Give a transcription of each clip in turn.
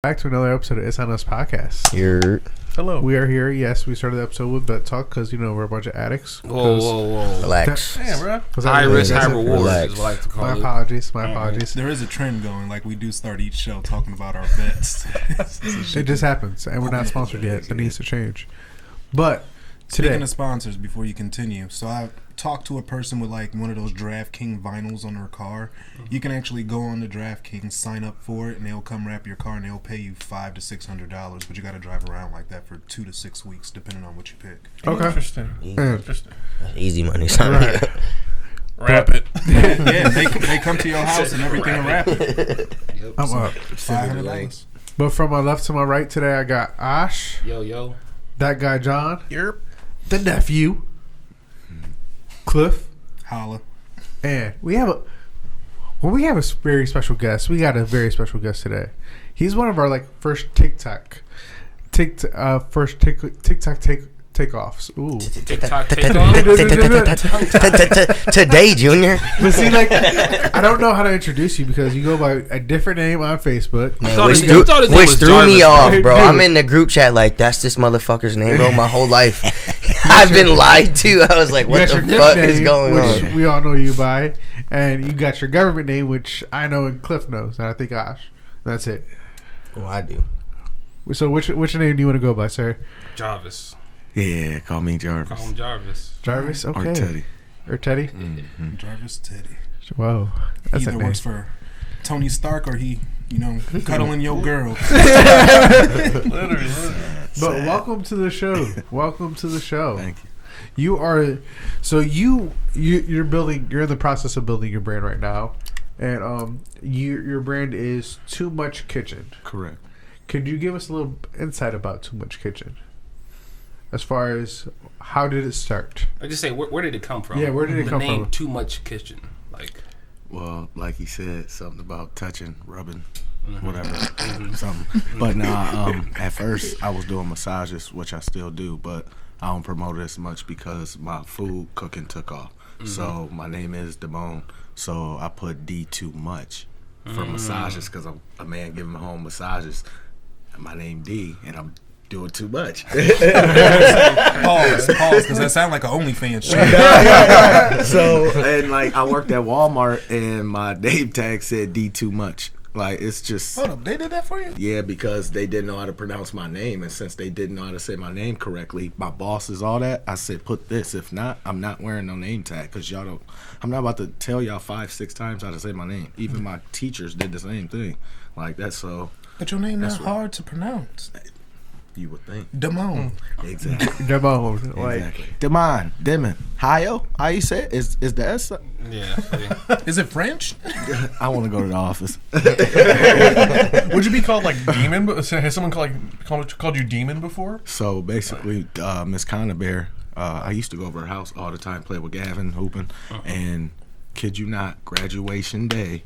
Back to another episode of It's On Us podcast. Hello. We are here. Yes, we started the episode with Bet Talk because, we're a bunch of addicts. Whoa. Relax. Yeah, bro. High risk, high reward is what I like to call it. My apologies. There is a trend going. Like, we do start each show talking about our bets. It just happens, and we're not sponsored yet. It needs to change. But today, speaking of sponsors, before you continue, so I talked to a person with like one of those DraftKings vinyls on their car. You can actually go on the DraftKings, sign up for it, and they'll come wrap your car, and they'll pay you $500 to $600. But you got to drive around like that for 2 to 6 weeks, depending on what you pick. Okay. Interesting. Easy money. Right. Wrap it. Yeah, they come to your house and everything and wrap it. Yep. I'm up. $500. But from my left to my right today, I got Ash, Yo. that guy John, Yep. the nephew, Cliff, Holla. and we have a very special guest. We got a very special guest today. He's one of our first TikTok takeoffs. Ooh. TikTok Today, Junior. But see, I don't know how to introduce you because you go by a different name on Facebook. Man, Which which threw me off, Jarvis. bro. I'm in the group chat that's this motherfucker's name, bro. My whole life, I've been lied to. I was like, what the fuck is going which on? we all know you by, and you got your government name, which I know and Cliff knows, and I think Ash. That's it. Well, I do. So which name do you want to go by, sir? Jarvis. Yeah, call me Jarvis. Call him Jarvis. Jarvis, okay. Or Teddy. Or Teddy. Mm-hmm. Jarvis Teddy. Whoa, that's Either a name. works for Tony Stark or he, cuddling your girl. Literally. But welcome to the show. Welcome to the show. Thank you. You are you're building. You're in the process of building your brand right now, and your brand is Too Much Kitchen. Correct. Could you give us a little insight about Too Much Kitchen? As far as how did it start? I just say, where did it come from? Yeah, where did it come The name from? Too Much Kitchen. Well, like he said, something about touching, rubbing, whatever, Mm-hmm. something. But nah, at first I was doing massages, which I still do, but I don't promote it as much because my food cooking took off. Mm-hmm. So my name is Damone. So I put D Too Much for massages because I'm a man giving home massages. And my name D, and I'm doing too much. Pause, because that sounds like an OnlyFans shit. So, and I worked at Walmart, and my name tag said D Too Much. It's just... Hold up, they did that for you? Yeah, because they didn't know how to pronounce my name, and since they didn't know how to say my name correctly, my bosses, all that, I said, put this. If not, I'm not wearing no name tag, because y'all don't... I'm not about to tell y'all 5-6 times how to say my name. Even my teachers did the same thing. So... But your name not hard to pronounce. You would think. Damone. Exactly. Damone, Exactly. Demon. How you say it? Is the S? Yeah. Is it French? I want to go to the office. Would you be called Demon? Has someone called you Demon before? So basically, Miss Bear, I used to go over her house all the time, play with Gavin, hooping, and kid you not, graduation day,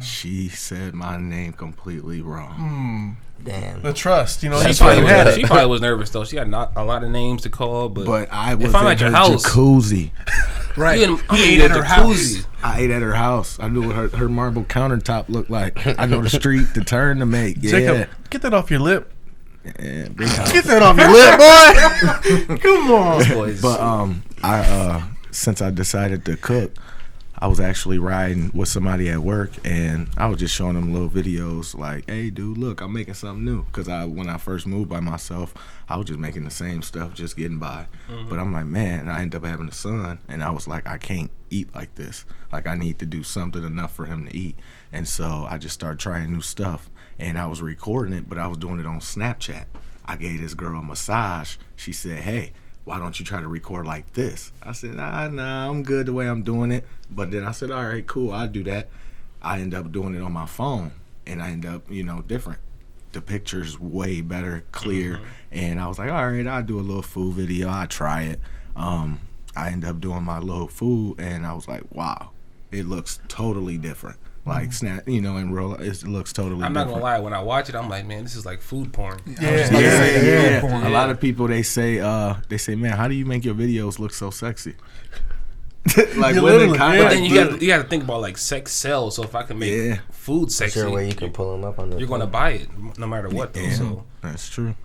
she said my name completely wrong. Damn. The trust, She probably was nervous though. She had not a lot of names to call, but I was if I'm in at your her house, jacuzzi. Right. You ate at her house. I ate at her house. I knew what her marble countertop looked like. I know the street, the turn to make. Yeah. Jacob, get that off your lip. Yeah, big house. Get that off your lip, boy. Come on. But since I decided to cook, I was actually riding with somebody at work, and I was just showing them little videos like, hey, dude, look, I'm making something new. Because when I first moved by myself, I was just making the same stuff, just getting by. But I'm like, man, I ended up having a son, and I was like, I can't eat like this. I need to do something enough for him to eat. And so I just started trying new stuff, and I was recording it, but I was doing it on Snapchat. I gave this girl a massage. She said, hey, why don't you try to record like this? I said, nah, I'm good the way I'm doing it. But then I said, all right, cool, I'll do that. I end up doing it on my phone, and I end up, different. The picture's way better, clear. And I was like, all right, I'll do a little food video. I'll try it. I end up doing my little food, and I was like, wow, it looks totally different. Snap, in real life, it looks totally different. I'm not gonna lie, when I watch it, I'm like, man, this is like food porn. Yeah. A lot of people, they say, man, how do you make your videos look so sexy? Like You women literally- kind yeah. of. But then you got to think about like sex sells. So if I can make Yeah. food Is sexy, there a way you can pull them up on the you're gonna buy it no matter what. Though. Yeah, So that's true.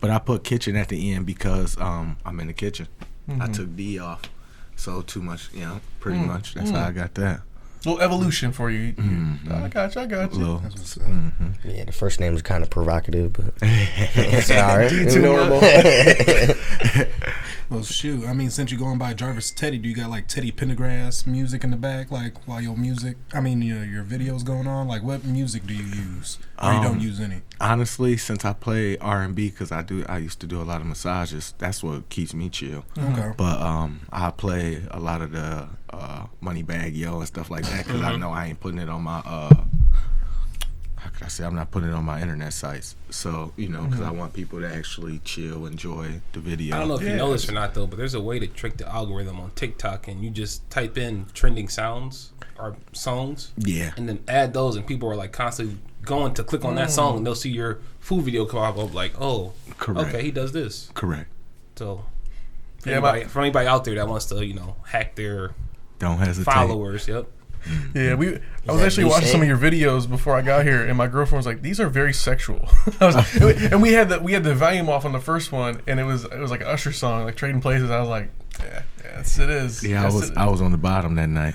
But I put kitchen at the end because I'm in the kitchen. I took D off, so too much. Pretty much. That's how I got that. Little evolution for you. I got you. Little, That's what's up. Yeah, the first name is kind of provocative, but it's all right. Too normal. Well, shoot. I mean, since you're going by Jarvis Teddy, do you got like Teddy Pendergrass music in the back, like while your videos going on? Like, what music do you use, or you don't use any? honestly, since I play R&B, because I used to do a lot of massages. That's what keeps me chill. Okay. But I play a lot of the Moneybag Yo and stuff like that because I know I ain't putting it on my how could I say, I'm not putting it on my internet sites. So because I want people to actually chill, enjoy the video. I don't know if you know this or not though, but there's a way to trick the algorithm on TikTok, and you just type in trending sounds or songs, and then add those, and people are like constantly going to click on that song, and they'll see your food video come up like, oh, Correct. okay, he does this. Correct. So Yeah, for anybody out there that wants to hack their Don't hesitate. followers, yep. Yeah, I was actually watching some of your videos before I got here, and my girlfriend was like, "These are very sexual." And we had the volume off on the first one, and it was like an Usher song, like Trading Places. I was like, "Yeah, yes, it is." Yeah, Yes, I was on the bottom that night.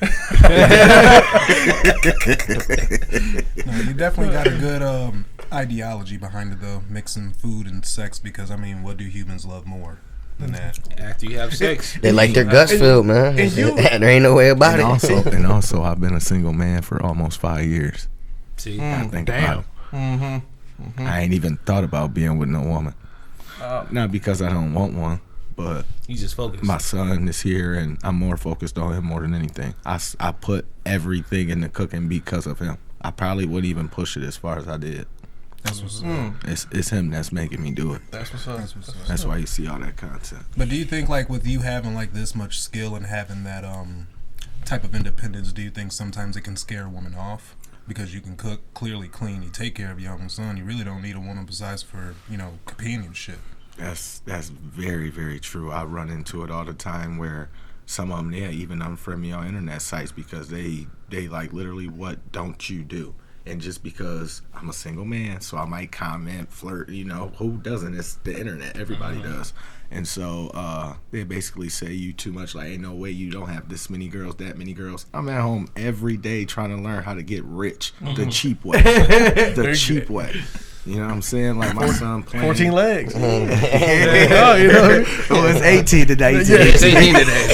No, you definitely got a good ideology behind it, though, mixing food and sex. Because I mean, what do humans love more than that? After you have sex, They like their guts filled, man. and you- There ain't no way about And it. also, I've been a single man for almost 5 years. see, I think damn. about it. I ain't even thought about being with no woman. Not because I don't want one, but you just focus. my son is here, and I'm more focused on him more than anything. I put everything in the cooking because of him. I probably wouldn't even push it as far as I did. That's what's up. It's him that's making me do it. That's what's up. That's what's up. That's why you see all that content. But do you think, like, with you having like this much skill and having that type of independence, do you think sometimes it can scare a woman off? Because you can cook, clearly clean, you take care of your own son, you really don't need a woman besides for companionship. That's very, very true. I run into it all the time where some of them, even unfriend me on internet sites because they like literally, what don't you do? And just because I'm a single man, so I might comment, flirt, who doesn't? It's the internet. Everybody does. And so they basically say you too much, like, ain't no way you don't have this many girls, that many girls. I'm at home every day trying to learn how to get rich the cheap way. The cheap way. You know what I'm saying? Like my son playing. 14 legs. Oh, it's 18 today. It's 18 today,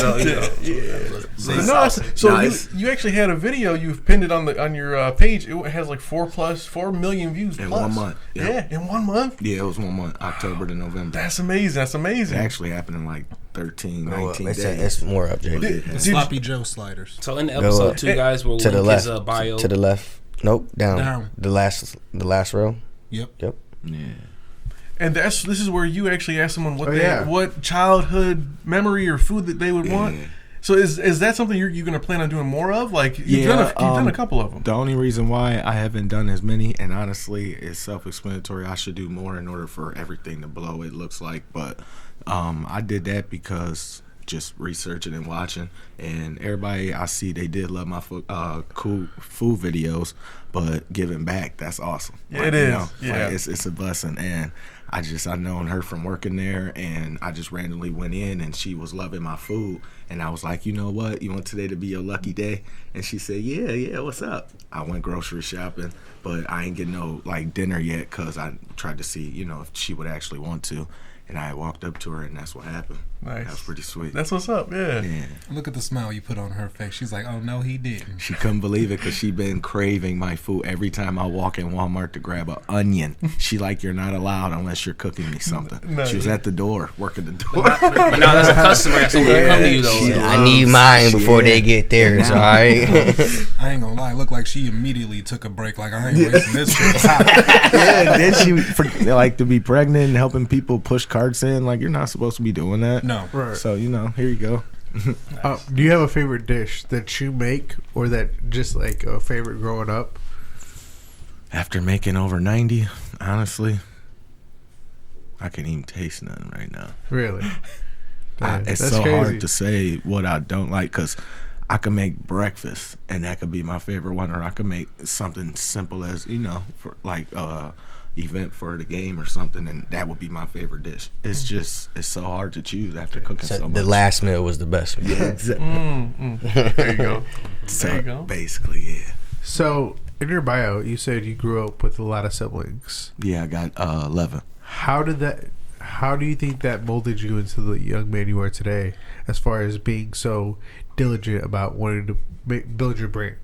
so You actually had a video. You've pinned it on your page. It has like 4 million views In plus. 1 month. Yeah, in 1 month. Yeah, it was 1 month, October to November. That's amazing. It actually happened in like 13, 19 days. It's more up, JD. Sloppy Joe sliders. So in the episode 2, guys, we'll To the link left. his bio. To the left. Nope, down. Down. The last row. Yep. Yep. Yeah. And this is where you actually ask someone what yeah. what childhood memory or food that they would want. Yeah. So is that something you're going to plan on doing more of? Like you've done a couple of them. The only reason why I haven't done as many, and honestly, it's self-explanatory. I should do more in order for everything to blow. It looks like, but I did that because just researching and watching, and everybody I see, they did love my cool food videos, but giving back, that's awesome. Yeah, it is. Like, it's a blessing, and I known her from working there, and I just randomly went in, and she was loving my food, and I was like, you know what, you want today to be your lucky day? And she said, yeah, what's up? I went grocery shopping, but I ain't getting no like dinner yet because I tried to see, if she would actually want to. And I walked up to her, and that's what happened. Nice. That was pretty sweet. That's what's up. Yeah. Look at the smile you put on her face. She's like, oh, no, he didn't. She couldn't believe it because she been craving my food. Every time I walk in Walmart to grab an onion, she like, you're not allowed unless you're cooking me something. No, she was at the door, working the door. But now that's a customer. That's when they come to you though. She I need mine before they get theirs. All right. I ain't gonna lie. It looked like she immediately took a break. Like, I ain't wasting this shit. Yeah, then she like to be pregnant and helping people push carts in. Like, you're not supposed to be doing that. No. Right. So, here you go. Do you have a favorite dish that you make, or that just like a favorite growing up? After making over 90, honestly, I can't even taste nothing right now. Really? It's so hard to say what I don't like because I can make breakfast and that could be my favorite one, or I could make something simple as for like event for the game or something, and that would be my favorite dish. It's just so hard to choose after cooking so much. The last meal was the best. Yeah, exactly. There you go. So basically, yeah. So in your bio, you said you grew up with a lot of siblings. Yeah, I got 11. How do you think that molded you into the young man you are today, as far as being so diligent about wanting to build your brand?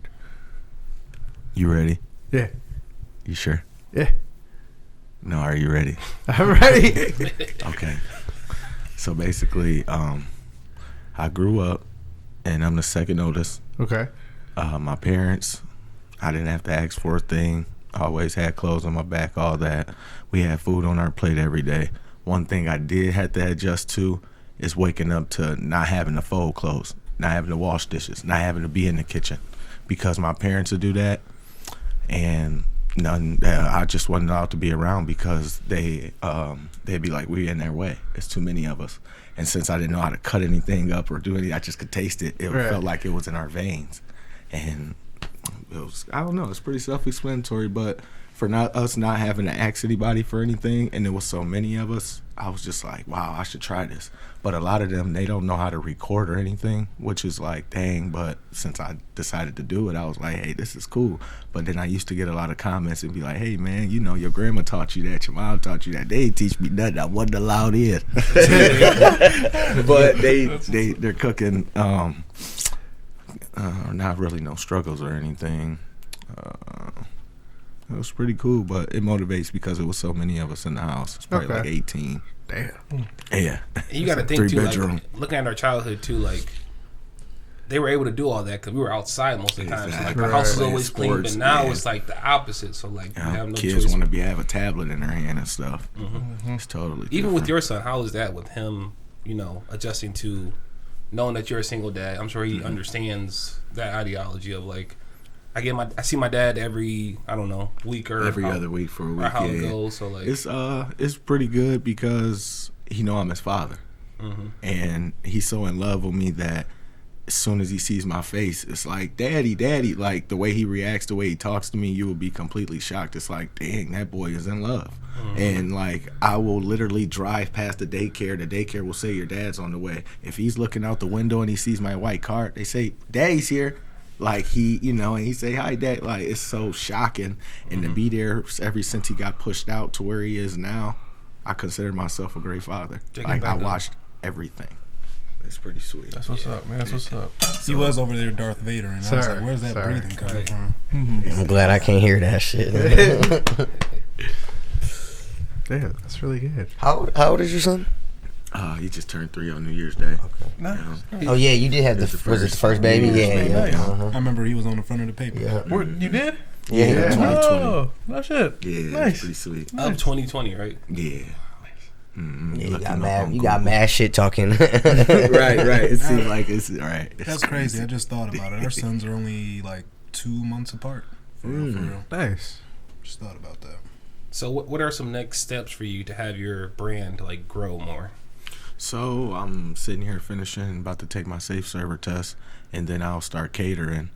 You ready? Yeah. You sure? Yeah. No, are you ready? I'm ready. Okay. So basically, I grew up, and I'm the second oldest. Okay. My parents, I didn't have to ask for a thing. Always had clothes on my back, all that. We had food on our plate every day. One thing I did have to adjust to is waking up to not having to fold clothes, not having to wash dishes, not having to be in the kitchen, because my parents would do that, and I just wasn't allowed to be around because they'd be like, we're in their way. It's too many of us. And since I didn't know how to cut anything up or do anything, I just could taste it. It felt like it was in our veins, and it was, I don't know, it's pretty self-explanatory, but for us not having to ask anybody for anything, and there was so many of us, I was just like, wow, I should try this. But a lot of them, they don't know how to record or anything, which is like, dang. But since I decided to do it, I was like, hey, this is cool. But then I used to get a lot of comments and be like, hey, man, your grandma taught you that, your mom taught you that. They didn't teach me nothing. I wasn't allowed in. But they're cooking, not really no struggles or anything. It was pretty cool, but it motivates because it was so many of us in the house. It's probably like 18. Damn. Yeah. And you got to think too, like, looking at our childhood too, like they were able to do all that because we were outside most of the time. So like the house was always clean, but now it's like the opposite. So like you have no kids choice. want to have a tablet in their hand and stuff. Mm-hmm. It's totally even different. with your son. How is that with him? Adjusting to knowing that you're a single dad. I'm sure he understands that ideology of like. I see my dad every week or every other week for a week. Or how it goes. So like it's pretty good because I'm his father, and he's so in love with me that as soon as he sees my face, it's like daddy. Like the way he reacts, the way he talks to me, you will be completely shocked. It's like, dang, that boy is in love. And like I will literally drive past the daycare. The daycare will say your dad's on the way. If he's looking out the window and he sees my white car, they say daddy's here. Like he, and he say, hi, Dad. Like, it's so shocking. And to be there ever since he got pushed out to where he is now, I consider myself a great father. Like, I watched everything. It's pretty sweet. That's what's up, man. That's what's up. He was over there, Darth Vader, and I was like, where's that breathing coming from? I'm glad I can't hear that shit. Damn, that's really good. How old is your son? He just turned 3 on New Year's Day. Okay. Nice. Oh yeah, you did have was it the first baby? Yeah. Nice. I remember he was on the front of the paper. Yeah. You did? Yeah. 2020. Oh, no shit. Yeah, Nice. it's pretty sweet. Of 2020, right? Yeah. Mm-hmm. Yeah, you got mad shit talking. right. It seems like it's all right. That's crazy. I just thought about it. Our sons are only like 2 months apart. For real. Nice. Just thought about that. So what are some next steps for you to have your brand like grow more? So I'm sitting here finishing, about to take my safe server test, and then I'll start catering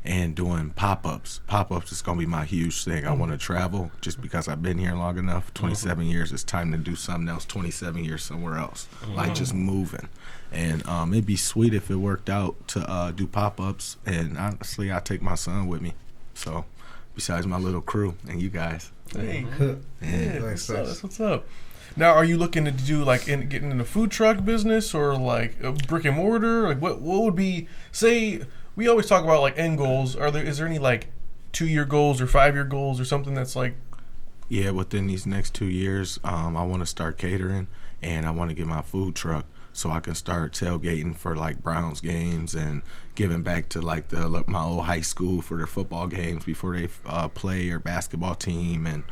and doing pop-ups. Pop-ups is going to be my huge thing. I want to travel just because I've been here long enough. 27 years, it's time to do something else. 27 years somewhere else, like just moving. And it'd be sweet if it worked out to do pop-ups, and honestly, I'd take my son with me. So besides my little crew and you guys. Hey. Yeah, That's what's up. Now, are you looking to do like getting in the food truck business or like a brick and mortar? Like what would be, say, we always talk about like end goals. Is there any like 2-year goals or 5-year goals or something that's like? Yeah, within these next 2 years, I want to start catering, and I want to get my food truck so I can start tailgating for like Browns games and giving back to like my old high school for their football games before they play, or basketball team, and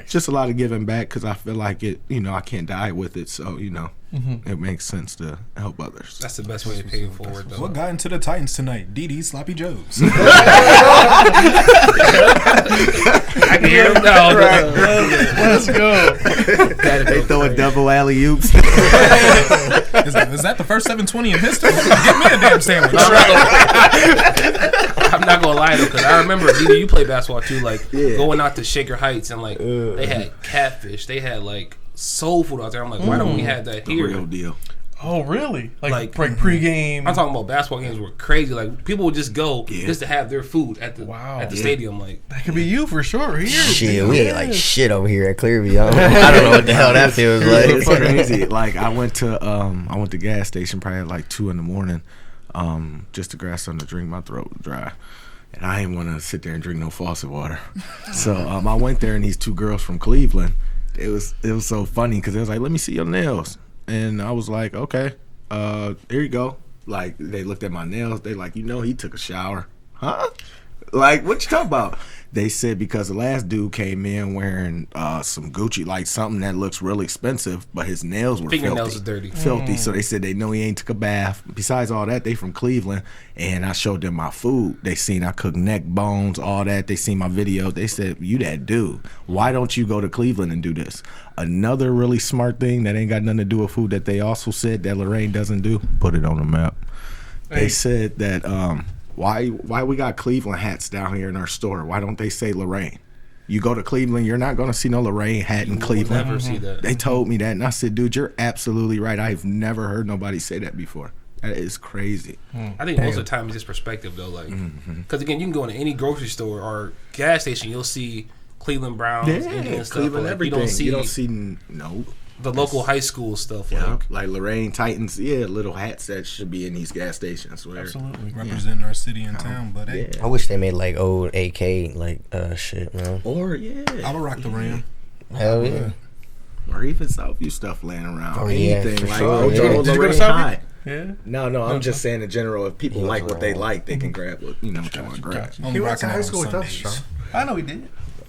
just a lot of giving back because I feel like it, I can't die with it, so it makes sense to help others. That's the best way to pay it forward, though. What got into the Titans tonight? D's Sloppy Joes. I can hear him now. Let's go. They throwing double alley-oops. Is that the first 720 in history? Get me a damn sandwich. I'm not gonna lie though, because I remember you play basketball too, like going out to Shaker Heights and like they had catfish, they had like soul food out there. I'm like, why don't we have that here? Real deal. Oh, really? Like pregame. I'm talking about basketball games were crazy. Like people would just go just to have their food at the stadium. Like that could be you for sure. Here, shit, we ate like shit over here at Clearview. I don't know what the hell that feels like. It's crazy. Like I went to gas station probably at like 2 a.m, just to grab something to drink. My throat was dry. And I didn't want to sit there and drink no faucet water. So I went there, and these 2 girls from Cleveland, it was so funny because they was like, let me see your nails. And I was like, okay, here you go. Like, they looked at my nails. They like, he took a shower. Huh? Like, what you talking about? They said because the last dude came in wearing some Gucci, like something that looks really expensive, but his nails were fingernails are dirty. Filthy. So they said they know he ain't took a bath. Besides all that, they from Cleveland, and I showed them my food. They seen I cook neck bones, all that. They seen my video. They said, you that dude. Why don't you go to Cleveland and do this? Another really smart thing that ain't got nothing to do with food that they also said that Lorraine doesn't do, put it on the map. They said that why we got Cleveland hats down here in our store? Why don't they say Lorraine? You go to Cleveland, you're not going to see no Lorraine hat in Cleveland. Never see that. They told me that, and I said, dude, you're absolutely right. I've never heard nobody say that before. That is crazy. I think most of the time it's just perspective, though. Like, because again, you can go into any grocery store or gas station, you'll see Cleveland Browns, Indian stuff. Cleveland, like, everything. You don't see no. The local high school stuff, like Lorraine Titans, little hats that should be in these gas stations. Absolutely representing our city and town. But hey, I wish they made like old AK like shit, man. Or I would rock the Ram. Hell yeah. Or even Southview stuff laying around. Oh, anything for like sure. Did you go to Lorraine Southview? High. Yeah. No, I'm just saying in general. If people like what they like, they can grab what grab. He went to high school with us, Sean. I know he did.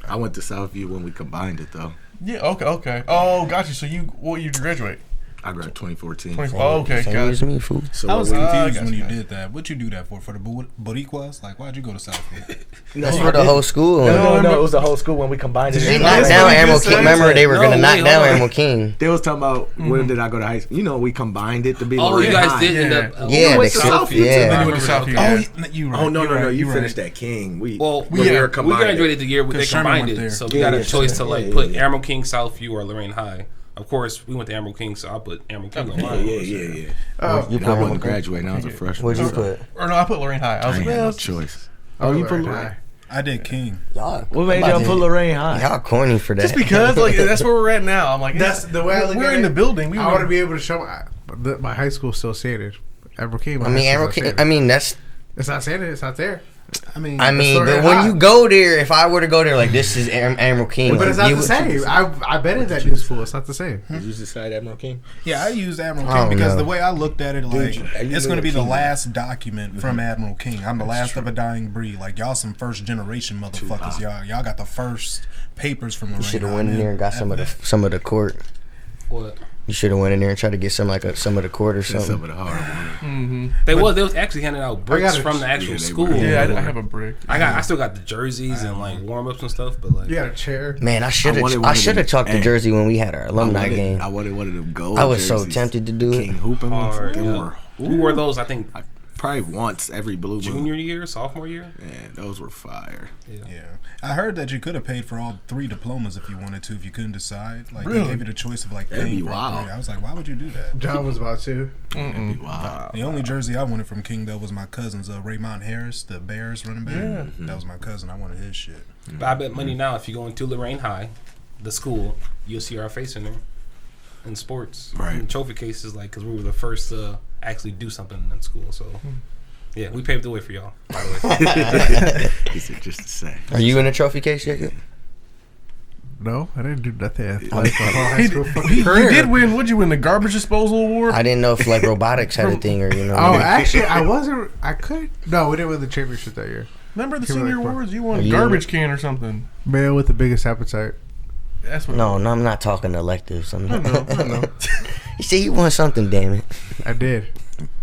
I went to Southview when we combined it though. Yeah. Okay. Oh, got you. So what year did you graduate? I graduated 2014. Oh, okay. Same Got as you. me, fool. So I was confused when you got did that. What you do that for? For the Boricuas? Like, why'd you go to Southfield? That's for the whole school. No, it was the whole school when we combined it. They knocked down Admiral King. Remember, they were going to knock down Admiral King. They was talking about when did I go to high school? We combined it to be. Oh, you guys did end up. Yeah, went to Southview. Then you went to Southview. Oh, you right. Oh no! You right. finished at King. We graduated the year they combined it, so we got a choice to put Admiral King, Southview, or Lorraine High. Of course, we went to Admiral King, so I put Admiral King on mine. Yeah. You I wasn't graduating. I was a freshman. What'd you put? Or no, I put Lorraine High. I was I like, had no choice. Oh, you put Lorraine. I did King. Y'all, What made y'all put Lorraine High? y'all corny for that. just because like that's where we're at now. I'm like, That's the way I look we're at in it. the building. I want to be able to show my high school still stated. Admiral King. Admiral King. I mean, that's. It's not saying it. It's not there. I mean, but when you go there, if I were to go there, like this is Admiral King, but it's not the same. I bet in that new school, it's not the same. Did you decide Admiral King? Yeah, I used Admiral King because the way I looked at it, like it's going to be the King. last document from Admiral King. I'm the last of a dying breed. Like y'all, some first generation motherfuckers. Y'all got the first papers from Lorraine. You should have went in there and got some of the court. What? You should have went in there and tried to get some of the court or something. Some of the hard They was actually handing out bricks from the actual school. Yeah, I have a brick. I still got the jerseys and like warm ups and stuff, but like You got a chair. Man, I should have chalked the jersey when we had our alumni game. I wanted one of them gold. I was so jerseys. tempted to do it. King hooping hard. ones. We wore those. I think Probably once every blue moon. junior year, sophomore year. Man, those were fire. Yeah, I heard that you could have paid for all 3 diplomas if you wanted to, if you couldn't decide. Like Really? they gave you the choice of like That'd paying be for wild. 3. I was like, why would you do that? John was about to. Wow. The only jersey I wanted from King though was my cousin's Raymond Harris, the Bears running back. Yeah. That was my cousin. I wanted his shit. But I bet money now if you go into Lorraine High, the school, you'll see our face in there in sports, Right. in trophy cases, like because we were the first to actually do something in school. So yeah, we paved the way for y'all. By the way, He said just to say. Are you in a trophy case, Jacob? No, I didn't do nothing athletic my whole high You school fucking you career. did win. What'd you win? The garbage disposal award? I didn't know if like robotics had a thing or Oh, actually, I wasn't. I could. No, we didn't win the championship that year. Remember the Give me senior that quick. awards? You won a You- garbage can or something. Male with the biggest appetite. That's what. No, I'm not talking electives. I know. You see, you won something, damn it. I did.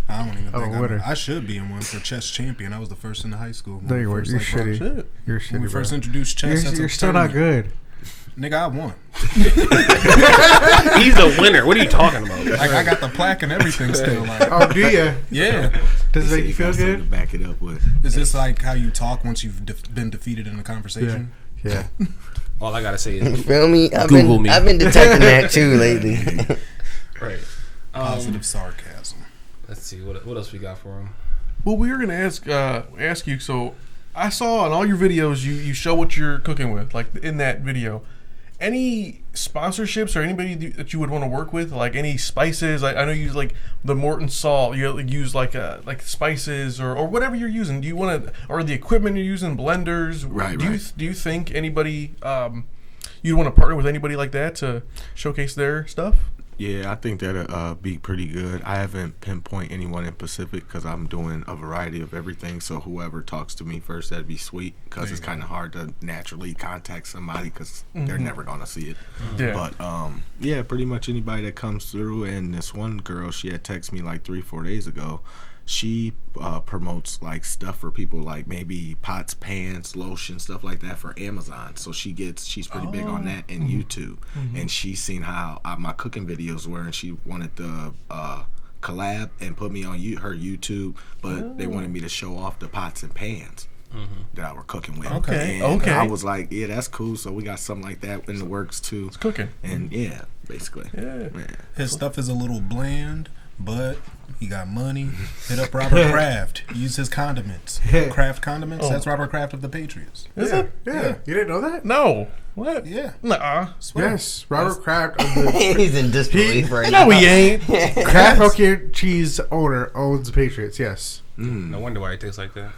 I don't even I'm think a winner. I should be in one for chess champion. I was the first in the high school. No, you weren't. You're shitty. Shit. You're When we shitty, first bro. introduced chess, You're that's a still not tournament. good. Nigga, I won. He's the winner. What are you talking about? Like, I got the plaque and everything still. Like, Oh, do you? yeah. Does it make you feel good? To back it up with. Is this like how you talk once you've been defeated in a conversation? Yeah. All I gotta say is You feel me? Google me. I've been detecting that too lately. right. Positive sarcasm. Let's see what else we got for him. Well, we were gonna ask you. So, I saw in all your videos you show what you're cooking with, like in that video. Any sponsorships or anybody that you would want to work with, like any spices? I know you use like the Morton salt. You use like spices or whatever you're using. Do you want to, or the equipment you're using, blenders? Right. Do you think anybody you'd want to partner with anybody like that to showcase their stuff? Yeah, I think that'd be pretty good. I haven't pinpoint anyone in Pacific because I'm doing a variety of everything. So whoever talks to me first, that'd be sweet because it's kind of hard to naturally contact somebody because they're never gonna see it. Yeah. But yeah, pretty much anybody that comes through. And this one girl, she had texted me like 3-4 days ago. She promotes like stuff for people, like maybe pots, pans, lotion, stuff like that for Amazon. So she's pretty big on that and YouTube. And she's seen how my cooking videos were, and she wanted to collab and put me on her YouTube, but they wanted me to show off the pots and pans that I were cooking with. Okay. And Okay. I was like, yeah, that's cool. So we got something like that in the works too. It's cooking. And yeah, basically. Yeah. His stuff is a little bland, but he got money. Hit up Robert Kraft. Use his condiments. Kraft condiments. That's Robert Kraft of the Patriots. Is it? Yeah. You didn't know that? No. What? Yeah. Nuh-uh. Swear. Yes. Robert Kraft of the He's in disbelief right now. No, he ain't. Kraft Mac and Cheese owner owns the Patriots. Yes. No wonder why it tastes like that.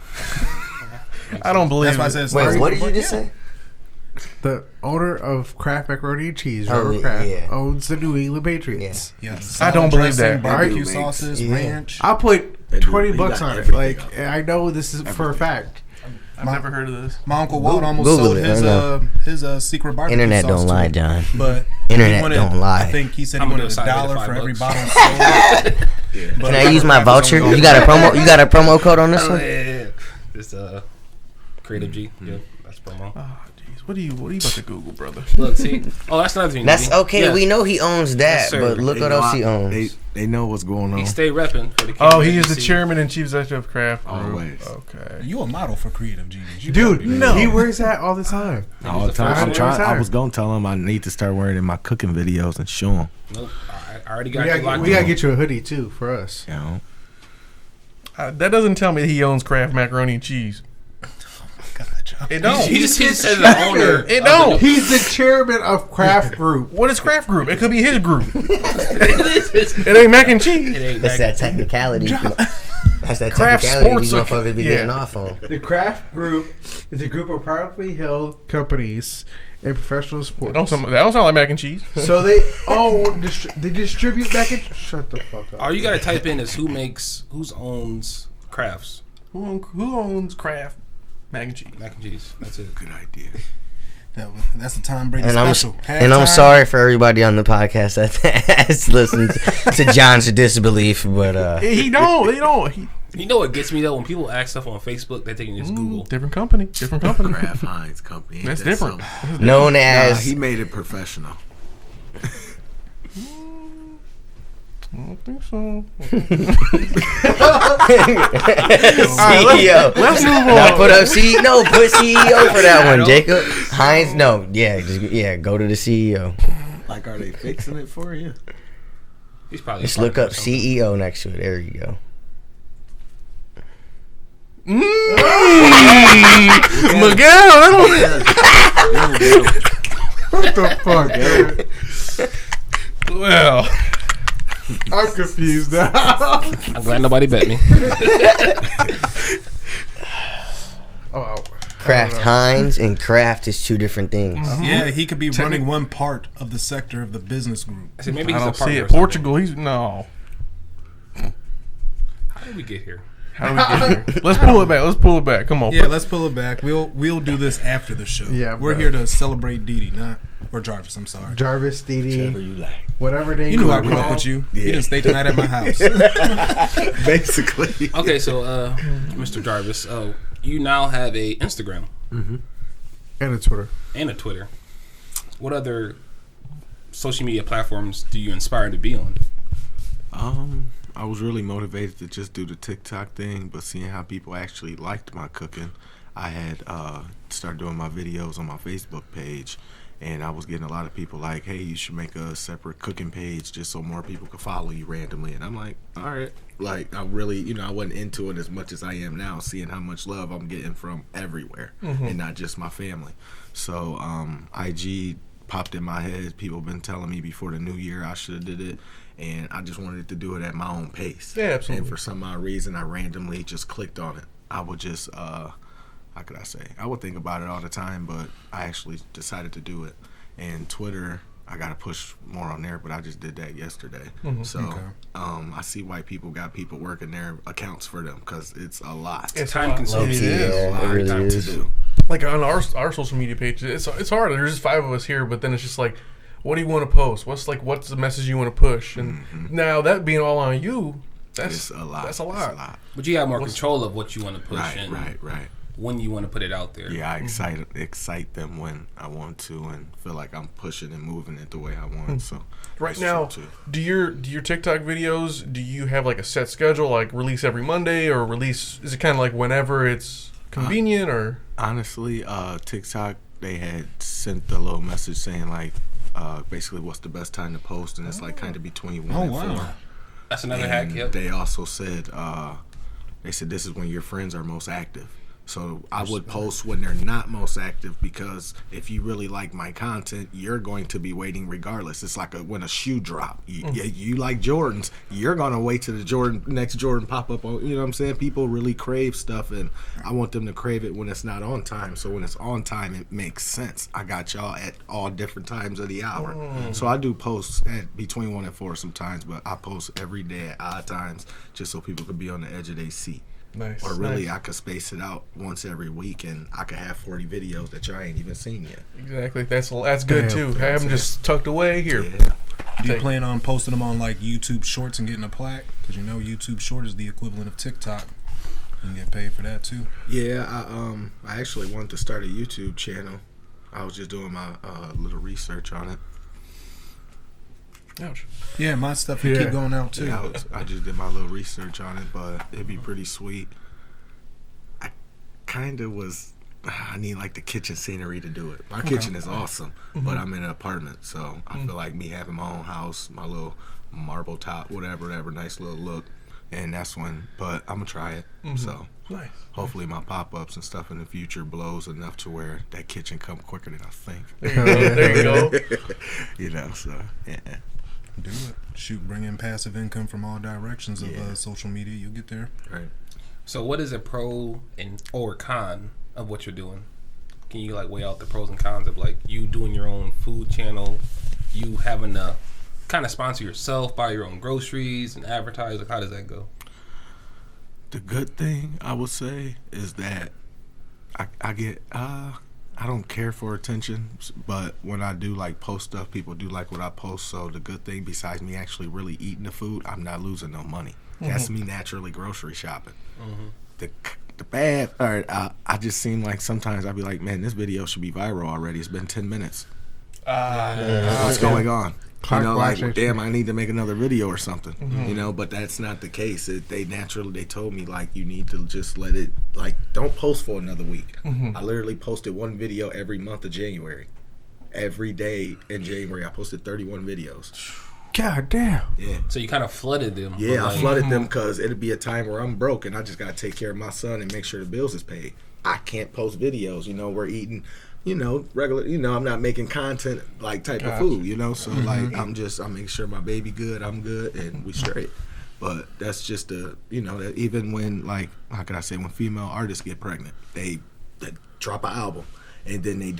I don't believe That's why I it. said. Wait, sorry. what did you just say? The owner of Kraft Macaroni and Cheese, Oh, Robert Kraft, yeah. owns the New England Patriots. Yeah. I don't believe Dressing, that. Barbecue Right. sauces, Yeah. ranch. I'll put They do. $20 They got on it. everything Like, out there. I know this is for a fact. I've never heard of this. My Uncle Walt almost Google sold it, I know. his secret barbecue Internet sauce don't to lie, him. John. But Internet he wanted, don't lie. I think he said he I'm gonna wanted do a side $1 bet of for every $5. bottle sold. But Can I use my Robert Kraft voucher? was on You got a promo? You got a promo code on this Oh, one? yeah. This Creative G. Yeah, that's promo. Oh, jeez. What are you about to Google, brother? Look, see. Oh, that's another thing. That's G. okay. Yeah. We know he owns that, Yes, sir. but look They what know else he owns. They know what's going on. He stay repping for the Oh, he is the KMC. chairman and chief executive of Kraft Group. Always. Okay. You a model for Creative Genius. You Dude, gotta be. no. he wears that all the time. All the time. first one. I was gonna tell him I need to start wearing it in my cooking videos and show him. Nope. I already got We you locked gotta in. get you a hoodie, too, for us. You know. That doesn't tell me he owns Kraft Macaroni and Cheese. God, John. It don't. He just said the owner. It of don't. He's the chairman of Kraft Group. What is Kraft Group? It could be his group. It ain't mac and cheese. It ain't That's that. that technicality. That's that Kraft technicality these Sports- motherfuckers be yeah. getting off on. The Kraft Group is a group of privately held companies in professional sports. That don't sound like mac and cheese. So they own, they distribute back and shut the fuck up. All you gotta type in is who owns Crafts Who owns Kraft mac and cheese? mac and cheese. That's it. Good idea. That's the Tom Brady And I'm special. I'm sorry for everybody on the podcast that's listening to John's disbelief, but He don't. You know what gets me though? When people ask stuff on Facebook, they think it's Google. Different company. Kraft Heinz company. Ain't That's that different. something? known Nah, as he made it professional. I don't think so. CEO. Let's move on. Now put up CEO. No, put CEO for that one, Jacob. Heinz. No, go to the CEO. Like, are they fixing it for you? He's probably Just look up CEO next to it. There you go. Miguel. What the fuck, dude? Well, I'm confused now. I'm glad nobody bet me. Oh, Kraft Heinz and Kraft is two different things. Yeah, he could be running one part of the sector of the business group. I said maybe I he's a don't see partner it. or something. Portugal. No. How did we get here? How do we get here? Let's pull it back. Come on. Yeah, let's pull it back. We'll do this after the show. Yeah, we're bro. here to celebrate Didi, or Jarvis. I'm sorry. Jarvis, Didi, Whatever you like. whatever they You knew I call grew up it. with you. Yeah. You didn't stay tonight at my house. Basically. Okay, so Mr. Jarvis, you now have a Instagram And a Twitter. and a Twitter. What other social media platforms do you inspire to be on? I was really motivated to just do the TikTok thing, but seeing how people actually liked my cooking, I had started doing my videos on my Facebook page, and I was getting a lot of people like, hey, you should make a separate cooking page just so more people could follow you randomly. And I'm like, all right. Like, I really, I wasn't into it as much as I am now, seeing how much love I'm getting from everywhere and not just my family. So IG popped in my head. People been telling me before the new year I should have did it, and I just wanted to do it at my own pace. Yeah, absolutely. And for some odd reason, I randomly just clicked on it. I would just, how could I say? I would think about it all the time, but I actually decided to do it. And Twitter, I got to push more on there, but I just did that yesterday. So I see why people got people working their accounts for them, because it's a lot. It's time consuming. It is. It really is. To do. Like on our social media page, it's hard. There's just 5 of us here, but then it's just like, what do you want to post? What's the message you want to push? And now that being all on you, that's a lot. That's a lot. It's a lot. But you have more control of what you want to push Right. when you want to put it out there. Yeah, I excite them when I want to, and feel like I'm pushing and moving it the way I want. So right now, do your TikTok videos? Do you have like a set schedule, like release every Monday, or release? Is it kind of like whenever it's convenient, or? Honestly, TikTok, they had sent a little message saying like, basically what's the best time to post, and it's like kind of between 1 and 4. That's another hack. Yep. They also said this is when your friends are most active. So I would post when they're not most active, because if you really like my content, you're going to be waiting regardless. It's like when a shoe drop. You like Jordans, you're going to wait till the next Jordan pop up on, you know what I'm saying? People really crave stuff, and I want them to crave it when it's not on time. So when it's on time, it makes sense. I got y'all at all different times of the hour. So I do post at between 1 and 4 sometimes, but I post every day at odd times just so people could be on the edge of their seat. Nice. Or really, I could space it out once every week, and I could have 40 videos that y'all ain't even seen yet. Exactly. That's good too. Have them just tucked away here. Yeah. Do you plan on posting them on like YouTube Shorts and getting a plaque? Because YouTube Short is the equivalent of TikTok. You can get paid for that too. Yeah, I actually wanted to start a YouTube channel. I was just doing my little research on it. Ouch. Yeah, my stuff can keep going out too. Yeah, I just did my little research on it, but it'd be pretty sweet. I kind of was. I need like the kitchen scenery to do it. My kitchen is awesome, but I'm in an apartment, so I feel like me having my own house, my little marble top, whatever, nice little look, and that's when. But I'm gonna try it. So Nice. hopefully my pop-ups and stuff in the future blows enough to where that kitchen come quicker than I think. There you go. So yeah. Do it. Shoot, bring in passive income from all directions of social media. You'll get there. Right. So what is a pro or con of what you're doing? Can you like weigh out the pros and cons of like you doing your own food channel, you having to kind of sponsor yourself, buy your own groceries and advertise? Like, how does that go? The good thing I would say is that I get I don't care for attention, but when I do like post stuff, people do like what I post. So the good thing, besides me actually really eating the food, I'm not losing no money. That's me naturally grocery shopping. The bad part, I just seem like sometimes I'd be like, man, this video should be viral already. It's been 10 minutes. What's going on? Like, damn, I need to make another video or something. But that's not the case. They told me like, you need to just let it, like, don't post for another week. I literally posted one video every month of January. Every day in January, I posted 31 videos. God damn. Yeah. So you kind of flooded them. Yeah, I flooded them because it'd be a time where I'm broke and I just got to take care of my son and make sure the bills is paid. I can't post videos. We're eating, regular, I'm not making content like type of food, so like I'm making sure my baby good, I'm good, and we straight. But that's just that even when, like, how can I say, when female artists get pregnant, they drop an album. And then you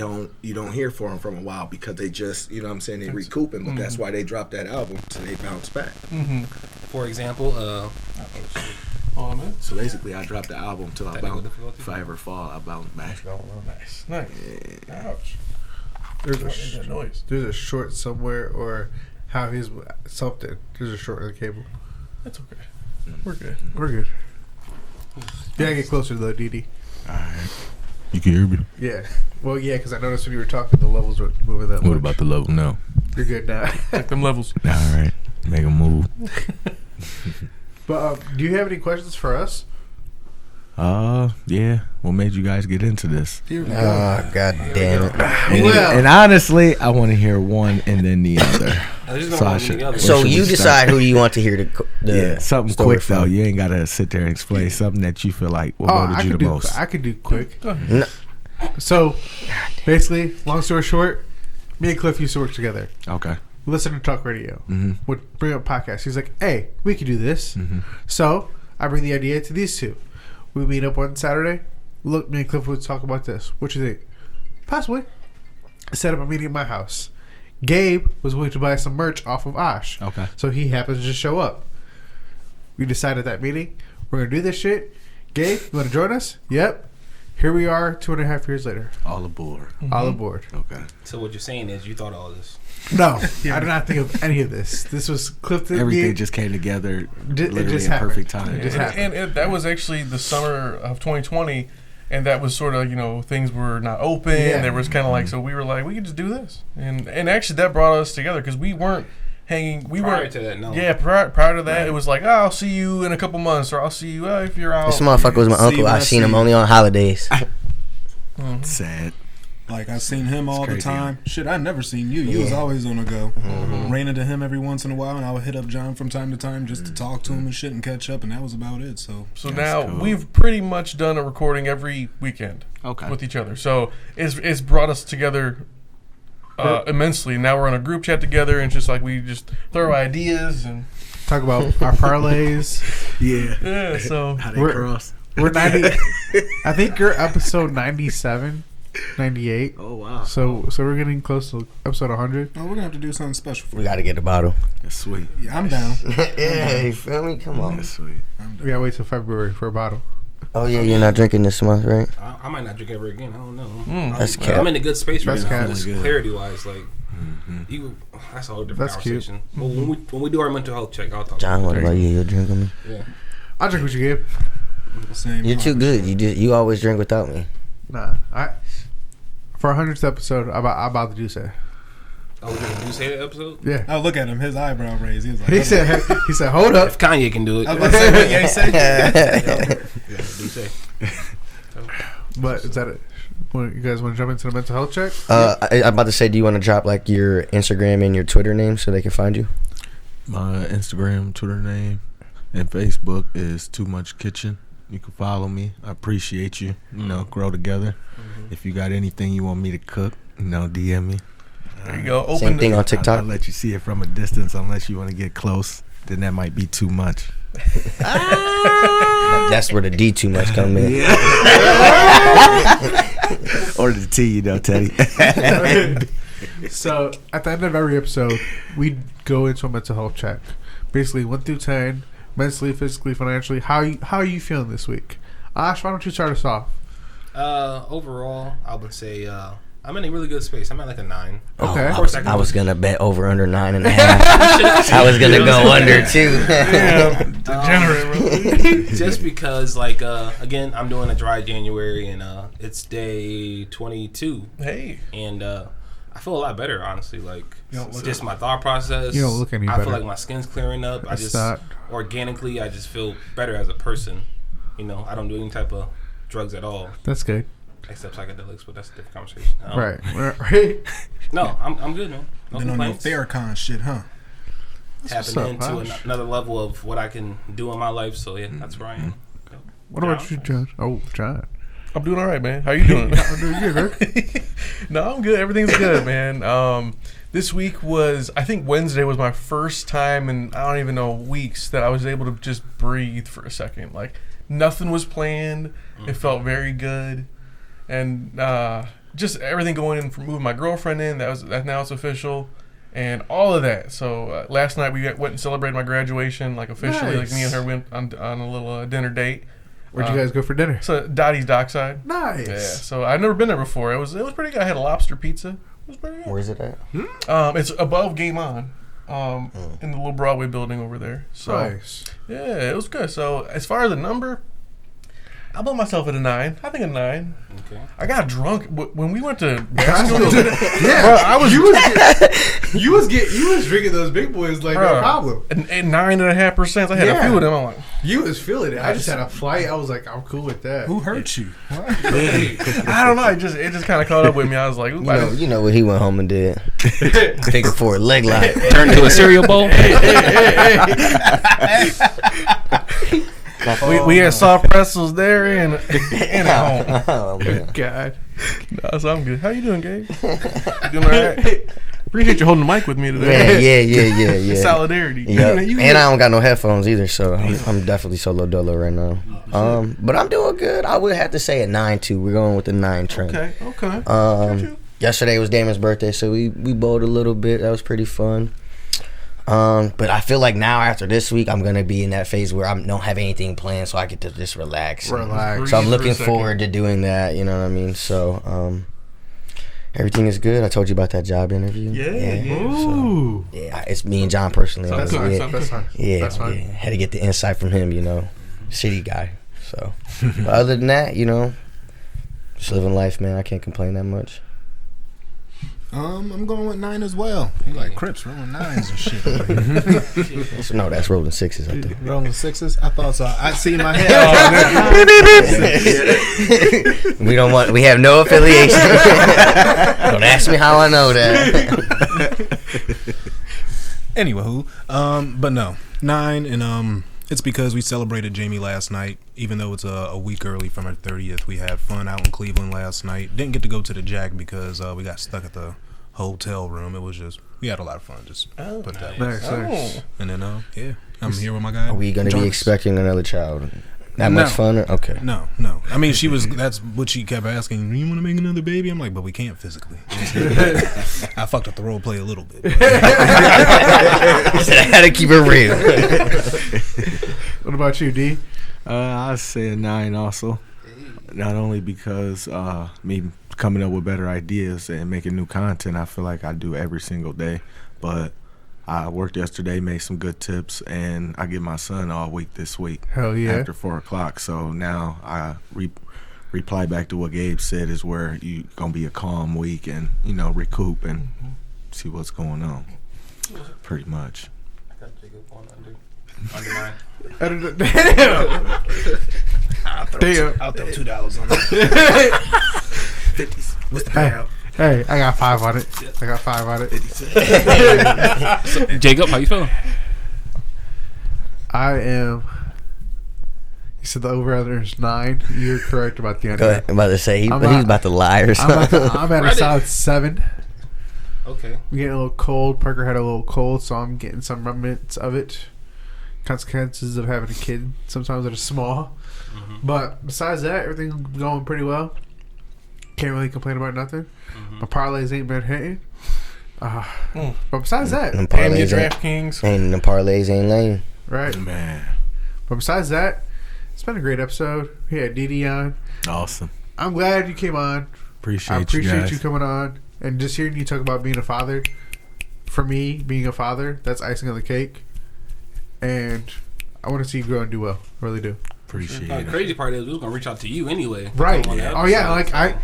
don't hear from them from a while because they just, they recouping. But that's why they dropped that album, so they bounce back. For example, so basically, I dropped the album till I bounce. If I ever fall, I bounce back. Nice. Yeah. Ouch. There's a short somewhere, or how he's something. There's a short on the cable. That's okay. We're good. You gotta get closer though, Didi. All right. You can hear me? Yeah. Well, yeah, because I noticed when you were talking, the levels were moving that much. What about the level? No. You're good now. Check them levels. All right, make a move. But do you have any questions for us? Yeah. What made you guys get into this? Oh, God damn it. And honestly, I want to hear one and then the other. So you decide who you want to hear the something story quick from. though. You ain't gotta sit there and explain something that you feel like will motivate you the most. I could do quick. No. So, basically, long story short, me and Cliff used to work together. Okay. Listen to talk radio. Would bring up podcasts. He's like, "Hey, we could do this." So I bring the idea to these two. We meet up one Saturday. Look, me and Cliff would talk about this. What you think? Possibly. Set up a meeting at my house. Gabe was willing to buy some merch off of Osh. Okay. So he happens to just show up. We decided at that meeting, we're going to do this shit. Gabe, you want to join us? Yep. Here we are 2.5 years later. All aboard. All aboard. Okay. So what you're saying is you thought all this. No, I did not think of any of this. This was Clifton. Everything just came together literally just in happened. perfect time. It just happened. And that was actually the summer of 2020, and that was sort of, things were not open. Yeah. There was kind of like, so we were like, we could just do this. And actually that brought us together because we weren't hanging. Prior to that, no. Yeah, prior to that, it was like, I'll see you in a couple months, or I'll see you if you're out. This motherfucker was my uncle. I seen him only on holidays. Sad. Like, I seen him all the crazy, time. Shit, I never seen you. You was always on the go. Ran into him every once in a while, and I would hit up John from time to time just to talk to him and shit and catch up, and that was about it. So now cool. we've pretty much done a recording every weekend with each other. So it's brought us together immensely. Now we're on a group chat together, and it's just like we just throw ideas and Talk about our parlays. yeah. So How they cross. We're 90. I think you're episode 97, 98. Oh wow. So we're getting close to episode 100. we're gonna have to do something special for We you. got to get a bottle. That's sweet. Yeah, I'm down. Yeah, you feel me? Come on. That's sweet. We gotta wait till February for a bottle. Oh, yeah, you're not drinking this month, right? I might not drink ever again. I don't know. That's cap. I'm in a good space right That's now. cap. Just Good. clarity wise, like that's a whole different That's cute. conversation. Well, when we do our mental health check, I'll talk. John, what about you? You'll drink with me? Yeah. I'll drink what you give. Same. You're too good. You always drink without me. Nah. For our 100th episode, I'm about to do so. Oh, we're gonna do say that episode? Yeah. Oh, look at him. His eyebrow raised. He was like, He said, hold up. If Kanye can do it, I was about to say, what Ye said? yeah, do say. But is that it? You guys want to jump into the mental health check? I'm about to say, do you want to drop like your Instagram and your Twitter name so they can find you? My Instagram, Twitter name, and Facebook is Too Much Kitchen. You can follow me. I appreciate you. Grow together. If you got anything you want me to cook, DM me. there you go. Same thing on TikTok. I'll let you see it from a distance unless you want to get close. Then that might be too much. That's where the D too much come in. Or the T, Teddy. So at the end of every episode, we go into a mental health check. Basically, 1 through 10, mentally, physically, financially. How are you feeling this week? Ash, why don't you start us off? Overall, I would say I'm in a really good space. I'm at like a 9. Okay. Of course, I was gonna bet over under 9.5. I was gonna go under too. Degenerate. Just because, like, again, I'm doing a dry January and it's day 22. Hey. And I feel a lot better, honestly. Like, don't look just my thought process. You don't look any I better. feel like my skin's clearing up. That's I just not- organically, I just feel better as a person. I don't do any type of drugs at all, That's good. except psychedelics, but that's a different conversation. Right. No, I'm good, man. No Been on your complaints. Farrakhan shit, huh? what's Tapping up, into Ash. another level of what I can do in my life. So yeah, that's where I am. What about you, John? Oh, John. I'm doing all right, man. How you doing? I'm doing good, right? No, I'm good. Everything's good, man. This week I think Wednesday was my first time in, I don't even know, weeks that I was able to just breathe for a second. Like, nothing was planned. It felt very good. And just everything going in from moving my girlfriend in, that now it's official. And all of that. So last night we went and celebrated my graduation, like officially. Nice. Like me and her went on a little dinner date. Where'd you guys go for dinner? So Dottie's Dockside. Nice. Yeah, so I've never been there before. It was pretty good. I had a lobster pizza. It was pretty good. Where's it at? It's above Game On, in the little Broadway building over there. So Nice. yeah, it was good. So as far as the number, I put myself at a 9. I think a 9. Okay. I got drunk when we went to basketball. Yeah, Bro, I was. You was drinking those big boys like no problem. And 9.5%. I had a few of them. I'm like, you was feeling it. I just had a flight. I was like, I'm cool with that. Who hurt you? I don't know. It just kind of caught up with me. I was like, you know what he went home and did? Figure 4 leg lock. Turned into a cereal bowl. We had soft pretzels there and at home. Oh, man. God. No, so I'm good. How you doing, Gabe? You doing all right? Appreciate you holding the mic with me today. Yeah. Solidarity. Yep. And I don't got no headphones either, so I'm definitely solo dolo right now. But I'm doing good. I would have to say a 9 too. We're going with the 9 trend. Okay. Yesterday was Damon's birthday, so we bowled a little bit. That was pretty fun. But I feel like now after this week, I'm gonna be in that phase where I don't have anything planned, so I get to just relax. So I'm looking forward to doing that. You know what I mean? So everything is good. I told you about that job interview. Ooh. So, it's me and John personally. That's fine. Yeah. Had to get the insight from him. You know, city guy. So, but other than that, you know, just living life, man. I can't complain that much. I'm going with 9 as well. You like Crips rolling 9s and shit. No, that's rolling 6s. I think. Rolling 6s? I thought so. I see in my head. We have no affiliation. Don't ask me how I know that. Anywho, but no, 9, and it's because we celebrated Jamie last night. Even though it's a week early from her 30th, we had fun out in Cleveland last night. Didn't get to go to the Jack because we got stuck at the hotel room. It was just, we had a lot of fun. Just put that way. Nice. And then I'm here with my guy. Are we gonna be expecting another child? That much fun? Okay. No. I mean, that's what she kept asking. You want to make another baby? I'm like, but we can't physically. I fucked up the role play a little bit. I had to keep it real. What about you, D? I'd say a 9 also. Not only because me coming up with better ideas and making new content, I feel like I do every single day, but I worked yesterday, made some good tips, and I get my son all week this week. Hell yeah. After 4 o'clock. So now I reply back to what Gabe said is where you going to be a calm week and, you know, recoup and see what's going on. Pretty much. I got Jacob on under 9. Damn. I'll throw $2 on it. 50s. What's the payout? Hey, I got 5 on it. I got 5 on it. So, Jacob, how you feeling? I am. You said the over-under is 9. You're correct about the under. Go ahead. I'm about to say he's about to lie or something. I'm at a solid 7. Okay. I'm getting a little cold. Parker had a little cold, so I'm getting some remnants of it. Consequences of having a kid sometimes that are small. Mm-hmm. But besides that, everything's going pretty well. Can't really complain about nothing. Mm-hmm. My parlays ain't been hitting. But besides that, and your DraftKings. And the parlays ain't lame. Right, man. But besides that, it's been a great episode. We had Didi on. Awesome. I'm glad you came on. I appreciate you coming on and just hearing you talk about being a father. For me, being a father, that's icing on the cake. And I want to see you grow and do well. I really do. Appreciate it. The crazy part is we was gonna reach out to you anyway. Right. Oh yeah. Like I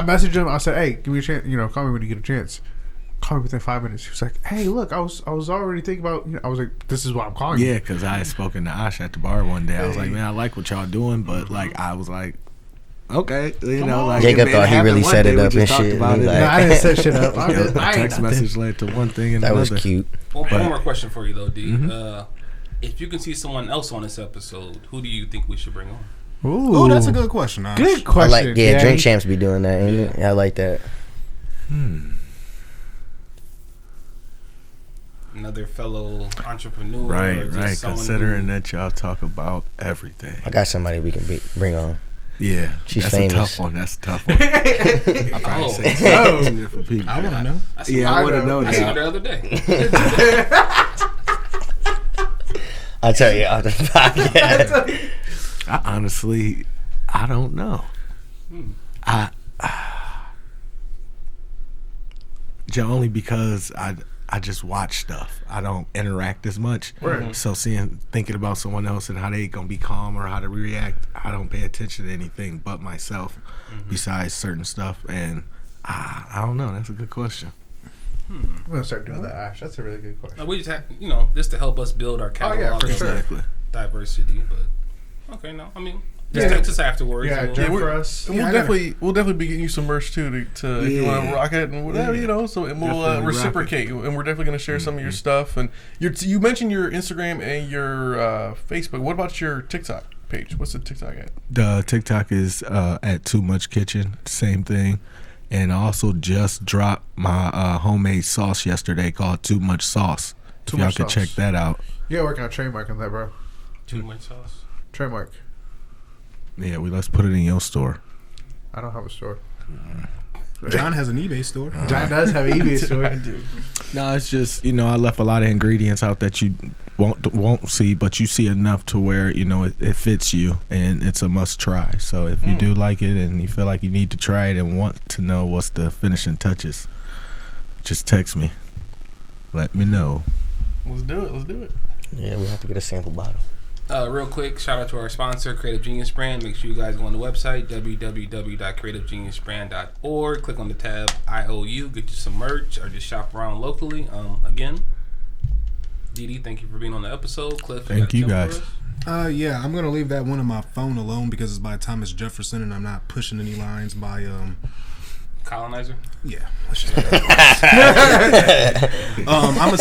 messaged him. I said, "Hey, give me a chance. You know, call me when you get a chance." Call me within 5 minutes. He was like, "Hey, look, I was already thinking about." You know, I was like, "This is what I'm calling you." Yeah, because I had spoken to Ash at the bar one day. I was like, "Man, I like what y'all doing," but like I was like, "Okay, you know." Like Jacob thought he really set it up and shit. No, I didn't set shit up. Text message led to one thing and that another. was cute. One more question for you though, D. Mm-hmm. If you can see someone else on this episode, who do you think we should bring on? Ooh, that's a good question. Ash. Good question. I like, Drink Champs be doing that, ain't it? Yeah, I like that. Another fellow entrepreneur. Right. Considering that y'all talk about everything. I got somebody we can bring on. Yeah, she's that's famous. That's a tough one. I probably say some different people. I want to know. I want to know. I seen her the other day. I'll tell you after the podcast. I honestly, I don't know. Only because I I just watch stuff. I don't interact as much. Right. So thinking about someone else and how they gonna be calm or how to react, I don't pay attention to anything but myself besides certain stuff. And I don't know. That's a good question. I'm gonna start doing that, Ash. That's a really good question. We just have, just to help us build our catalog for of sure. diversity. But okay, no, I mean, just text us afterwards. Yeah, and for us. And we'll definitely be getting you some merch too to if you want to rock it and whatever, So and we'll reciprocate, and we're definitely going to share some of your stuff. And you mentioned your Instagram and your Facebook. What about your TikTok page? What's the TikTok at? The TikTok is at Too Much Kitchen, same thing. And I also just dropped my homemade sauce yesterday called Too Much Sauce. Too y'all much can sauce. check that out. You gotta work on a trademark on that, bro. Too much sauce. Trademark. Yeah, let's put it in your store. I don't have a store. John has an eBay store. John does have an eBay store. I do. No, it's just I left a lot of ingredients out that you won't see, but you see enough to where it fits you and it's a must try. So if you do like it and you feel like you need to try it and want to know what's the finishing touches, just text me. Let me know. Let's do it. Yeah, we have to get a sample bottle. Real quick, shout out to our sponsor, Creative Genius Brand. Make sure you guys go on the website, www.creativegeniusbrand.org. Click on the tab IOU, get you some merch, or just shop around locally. Again, Didi, thank you for being on the episode. Cliff, thank you guys. Yeah, I'm gonna leave that one on my phone alone because it's by Thomas Jefferson, and I'm not pushing any lines by Colonizer. Yeah. I'm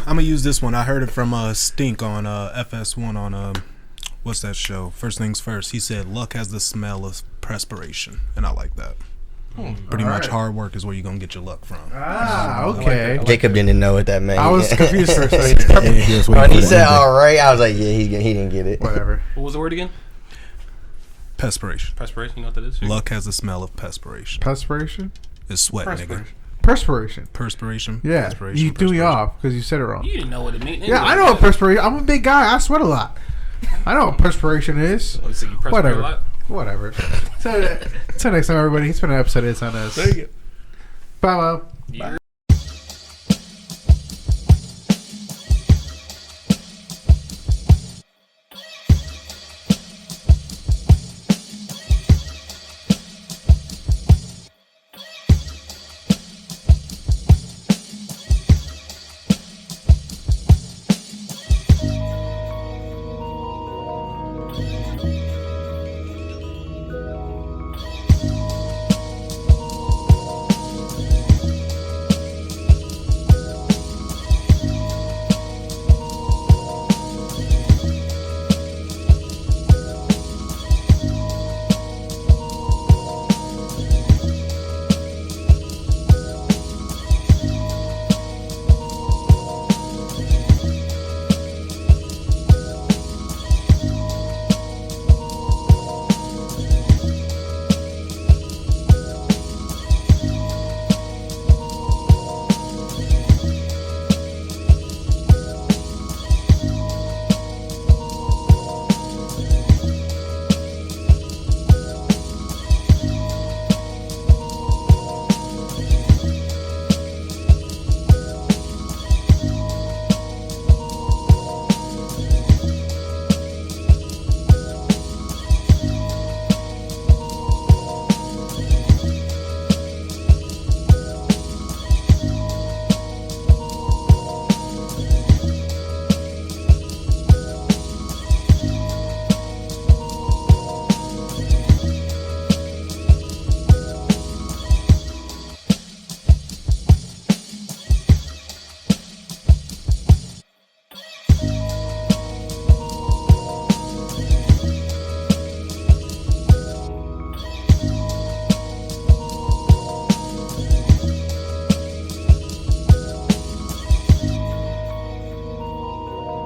gonna use this one. I heard it from Stink on FS1 on what's that show? First Things First. He said luck has the smell of perspiration, and I like that. Pretty much hard work is where you're gonna get your luck from. Okay. Jacob didn't know what that meant. I was confused for a second. When he said all right, I was like, yeah, he didn't get it. Whatever. What was the word again? Perspiration. Perspiration. You know what that is? Luck has the smell of perspiration. Perspiration? It's sweat, nigga. Perspiration. Perspiration. Yeah. Perspiration. You threw me off because you said it wrong. You didn't know what it meant. Yeah, I know what perspiration. I'm a big guy. I sweat a lot. I know what perspiration is. So you perspire Whatever. a lot? Whatever. So next time, everybody. It's been an episode. It's on us. There you go. Bye, bye. Yeah.